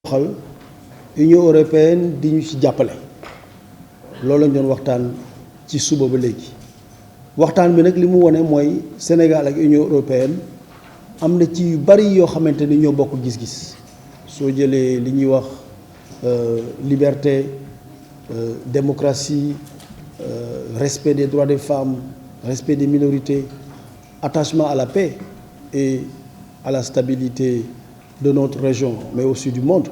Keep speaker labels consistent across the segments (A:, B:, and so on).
A: xal Union européenne di ñu ci jàppale loolu lañ doon waxtaan ci suba ba léegi waxtaan bi nag li mu wone mooy Sénégal ak Union européenne am na ci yu bari yoo xamante ni ñoo bokk gis-gis soo jëlee li ñuy wax liberté démocratie respect des droits des femmes respect des minorités attachement à la paix et à la stabilité de notre région mais aussi du monde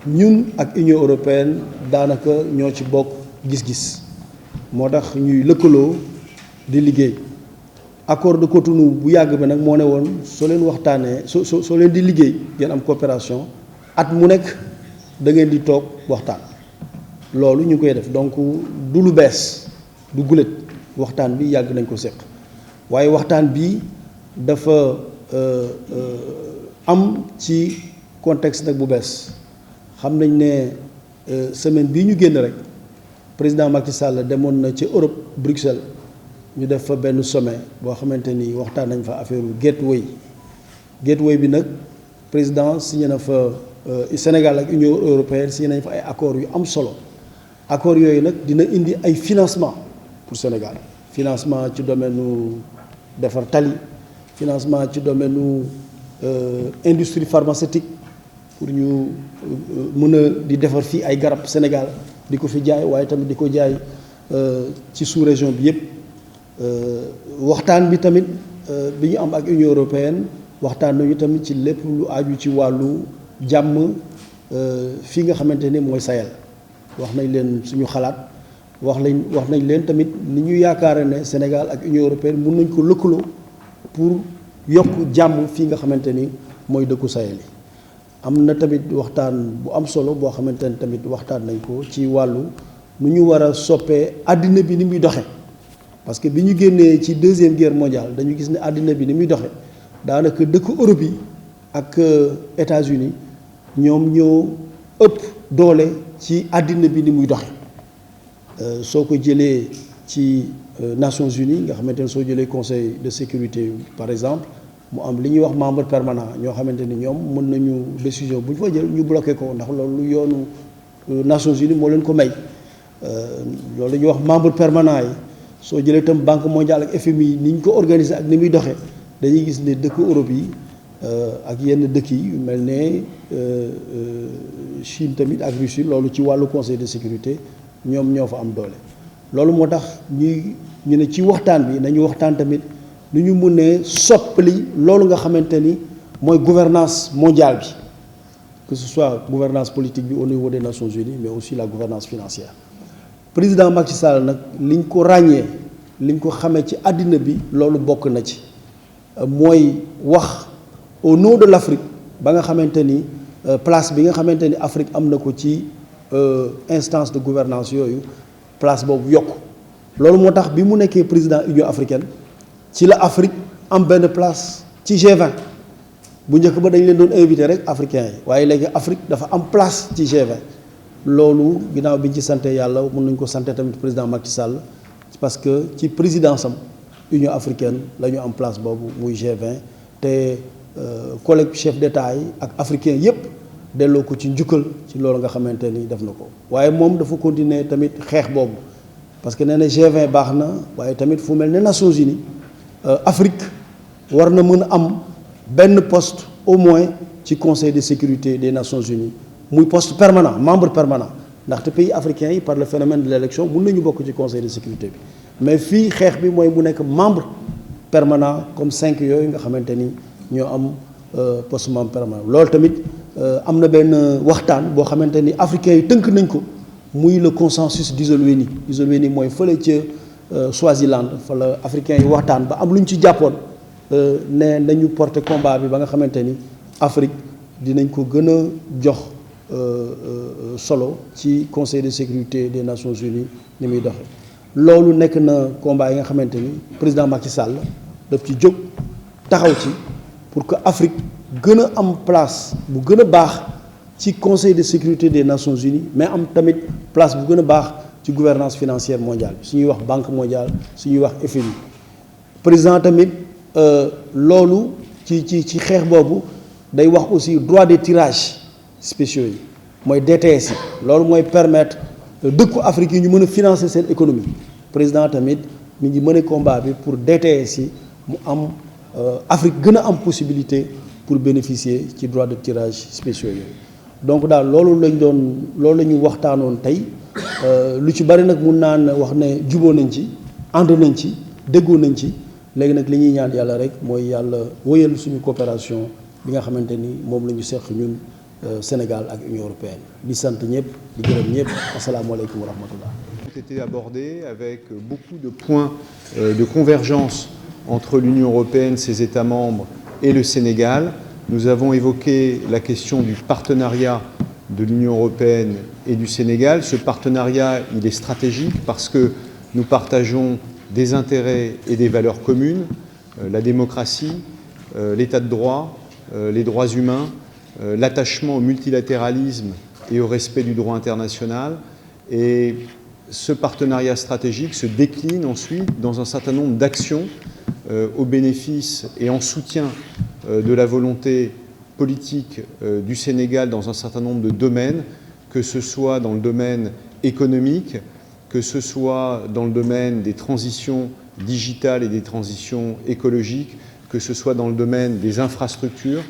A: ñun ak Union européenne daanaka ñoo ci bokk gis-gis moo tax ñuy lëkkaloo di liggéey accord de Cotonou bu yàgg bi nag moo ne woon soo leen waxtaanee soo leen di liggéey ngeen am coopération at mu nekk da ngeen di toog waxtaan loolu ñu ngi koy def donc du lu bees du gulet waxtaan bi yàgg nañ ko séq waaye waxtaan bi dafa am ci contexte nag bu bees xam nañ ne semaine bii ñu génn rek président Macky Sall demoon na ci Europe Bruxelles ñu def fa benn sommet boo xamante ni waxtaan nañ fa affaire gateway bi nag président signé na fa Sénégal ak Union européenne signé nañ fa ay accords yu am solo accords yooyu nag dina indi ay financement pour Sénégal financement ci domaine nu defar tali financement ci domaine nu industrie pharmaceutique pour ñu mën a di defar fii ay garab Sénégal di ko fi jaay waaye tamit di ko jaay ci sous-région bi yëpp waxtaan bi tamit bi ñu am ak Union européenne waxtaan nañu tamit ci lépp lu aju ci wàllu jàmm fii nga xamante ni mooy Sahel wax nañ leen suñu xalaat wax nañ leen tamit ni ñu yaakaare ne Sénégal ak Union européenne mun nañ ko lëkkaloo pour yokk jàmm fii nga xamante ni mooy dëkku Sahel yi am na tamit waxtaan bu am solo boo xamante ni tamit waxtaan nañ ko ci wàllu nu ñu war a soppee àddina bi ni muy doxe parce que bi ñu génnee ci deuxième guerre mondiale dañu gis ne àddina bi ni muy doxe daanaka dëkku Europe yi ak États-Unis ñoom ñoo ëpp doole ci àddina bi ni muy doxe soo ko jëlee ci Nations Unies nga xamante ne soo jëlee Conseil de sécurité par exemple mu am li ñuy wax membre permanent ñoo xamante ni ñoom mën nañu décision bu ñu fa jël ñu bloqué ko ndax loolu yoonu Nations Unies moo leen ko may loolu la ñuy wax membre permanent yi soo jëlee itam Banque mondiale ak FMI ni ñu ko organiser ak ni muy doxee dañuy gis ne dëkk Europe yi ak yenn dëkk yi yu mel ne Chine tamit ak Russie loolu ci wàllu Conseil de sécurité ñoom ñoo fa am doole loolu moo tax ñu ne ci waxtaan bi nañu waxtaan tamit nu ñu mun ne soppali loolu nga xamante ni mooy gouvernance mondiale bi que ce soit gouvernance politique bi au niveau des Nations Unies mais aussi la gouvernance financière président Macky Sall nag liñ ko ràññee liñ ko xamee ci àddina bi loolu bokk na ci mooy wax au nom de l'Afrique ba nga xamante ni place bi nga xamante ni Afrique am na ko ci instance de gouvernance yooyu place boobu yokk loolu moo tax bi mu nekkee président Union africaine ci la Afrique am benn place ci G20 bu njëkk ba dañ leen doon invité rek africains yi waaye léegi Afrique dafa am place ci G20 loolu ginnaaw bi ñu ci sante yàlla mën nañu ko sante tamit président Macky Sall parce que ci présidence am Union africaine la ñu am place boobu muy G20 te collègue chef d'État yi ak africains yépp delloo ko ci njukkal ci loolu nga xamante ni def na ko waaye moom dafa continuer tamit xeex boobu parce que nee na G20 baax na waaye tamit fu mel ne Nations Unies Afrique war na mën a am benn poste au moins ci Conseil de sécurité des Nations Unies muy poste permanent membre permanent ndaxte pays africains yi par le phénomène de l'élection mun nañu bokk ci Conseil de sécurité bi mais fii xeex bi mooy mu nekk membre permanent comme 5 yooyu nga xamante ni ñoo am poste membre permanent loolu tamit am na benn waxtaan boo xamante ni africains yi tënk nañ ko muy le consensus d'Isolweni mooy fële ca Swaziland fa la africains yi waxtaan ba am lu ñu ci jàppoon ne nañu porter combat bi ba nga xamante ni Afrique dinañ ko gën a jox solo ci Conseil de sécurité des Nations Unies ni muy doxe loolu nekk na combat yi nga xamante ni président Macky Sall daf ci jóg taxaw ci pour que Afrique gën a am place bu gën a baax ci Conseil de sécurité des Nations Unies mais am tamit place bu gën a baax ci gouvernance financière mondiale bi su ñuy wax banque mondiale su ñuy wax FMI président tamit loolu ci xeex boobu day wax aussi droit de tirage spéciaux yi mooy DTS yi loolu mooy permettre dëkku Afrique yi ñu mën a financer seen économie président tamit mi ngi mën a combat bi pour DTS yi mu am Afrique gën a am possibilité pour bénéficier ci droit de tirage spéciaux yooyu donc daal loolu la ñu waxtaanoon tey lu ci bari nag mun naan wax ne juboo nañ ci ànd nañ ci déggoo nañ ci léegi nag li ñuy ñaan yàlla rek mooy yàlla wóyal suñu coopération bi nga xamante ni moom la ñu seq ñun Sénégal ak Union européenne di sant ñëpp di gërëm ñëpp asalaamaaleykum wa rahmatullah.
B: Ont été abordés avec beaucoup de points de convergence entre l'Union européenne, ses États membres et le Sénégal. Nous avons évoqué la question du partenariat de l'Union européenne et du Sénégal. Ce partenariat, il est stratégique parce que nous partageons des intérêts et des valeurs communes, la démocratie, l'état de droit, les droits humains, l'attachement au multilatéralisme et au respect du droit international. Et ce partenariat stratégique se décline ensuite dans un certain nombre d'actions au bénéfice et en soutien de la volonté politique du Sénégal dans un certain nombre de domaines, que ce soit dans le domaine économique, que ce soit dans le domaine des transitions digitales et des transitions écologiques, que ce soit dans le domaine des infrastructures,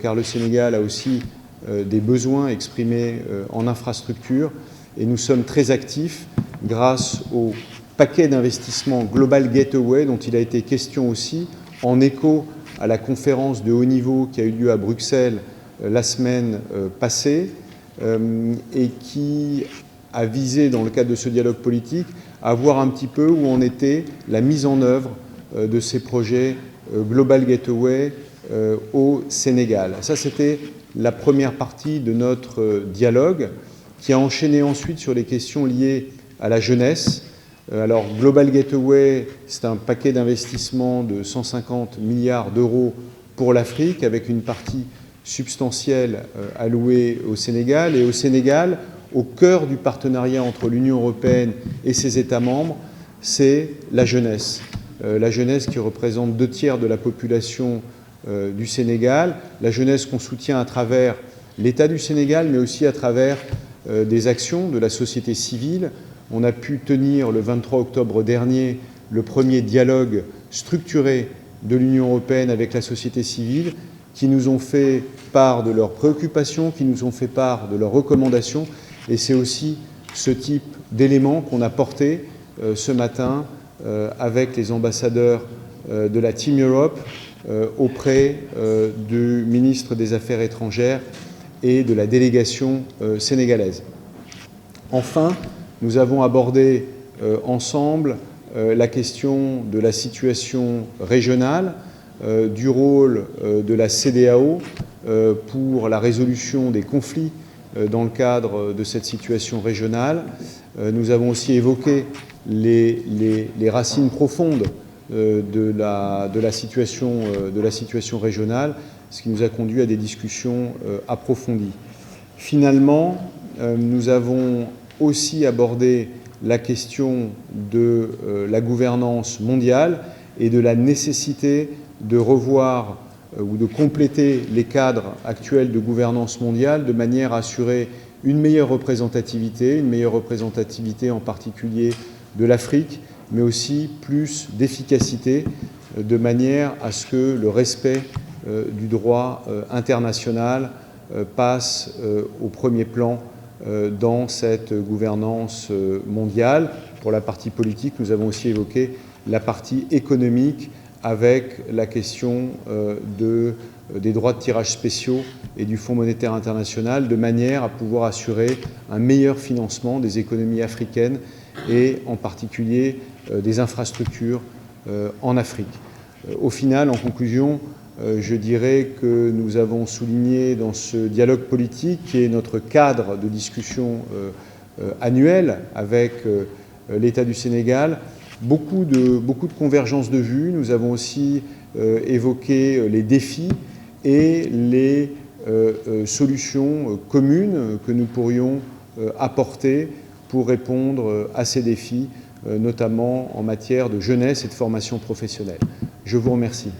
B: car le Sénégal a aussi des besoins exprimés en infrastructures. Et nous sommes très actifs grâce au paquet d'investissement Global Gateway dont il a été question aussi, en écho à la conférence de haut niveau qui a eu lieu à Bruxelles la semaine passée et qui a visé, dans le cadre de ce dialogue politique, à voir un petit peu où en était la mise en œuvre de ces projets Global Gateway au Sénégal. Ça, c'était la première partie de notre dialogue qui a enchaîné ensuite sur les questions liées à la jeunesse. Alors, Global Gateway, c'est un paquet d'investissement de 150 milliards d'euros pour l'Afrique, avec une partie substantielle allouée au Sénégal. Et au Sénégal, au cœur du partenariat entre l'Union européenne et ses États membres, c'est la jeunesse. La jeunesse qui représente 2/3 de la population du Sénégal, la jeunesse qu'on soutient à travers l'État du Sénégal, mais aussi à travers des actions de la société civile. On a pu tenir le 23 octobre dernier le premier dialogue structuré de l'Union européenne avec la société civile, qui nous ont fait part de leurs préoccupations, qui nous ont fait part de leurs recommandations. Et c'est aussi ce type d'éléments qu'on a porté ce matin avec les ambassadeurs de la Team Europe auprès du ministre des Affaires étrangères et de la délégation sénégalaise. Enfin, nous avons abordé ensemble la question de la situation régionale, du rôle de la CEDEAO pour la résolution des conflits dans le cadre de cette situation régionale. Nous avons aussi évoqué les racines profondes de la situation régionale, ce qui nous a conduit à des discussions approfondies. Finalement, nous avons aussi abordé la question de la gouvernance mondiale et de la nécessité de revoir ou de compléter les cadres actuels de gouvernance mondiale de manière à assurer une meilleure représentativité en particulier de l'Afrique, mais aussi plus d'efficacité, de manière à ce que le respect du droit international passe au premier plan dans cette gouvernance mondiale. Pour la partie politique, nous avons aussi évoqué la partie économique avec la question des droits de tirage spéciaux et du Fonds monétaire international, de manière à pouvoir assurer un meilleur financement des économies africaines et en particulier des infrastructures en Afrique. Au final, en conclusion, je dirais que nous avons souligné dans ce dialogue politique, qui est notre cadre de discussion annuel avec l'État du Sénégal, beaucoup de convergences de vues. Nous avons aussi évoqué les défis et les solutions communes que nous pourrions apporter pour répondre à ces défis, notamment en matière de jeunesse et de formation professionnelle. Je vous remercie.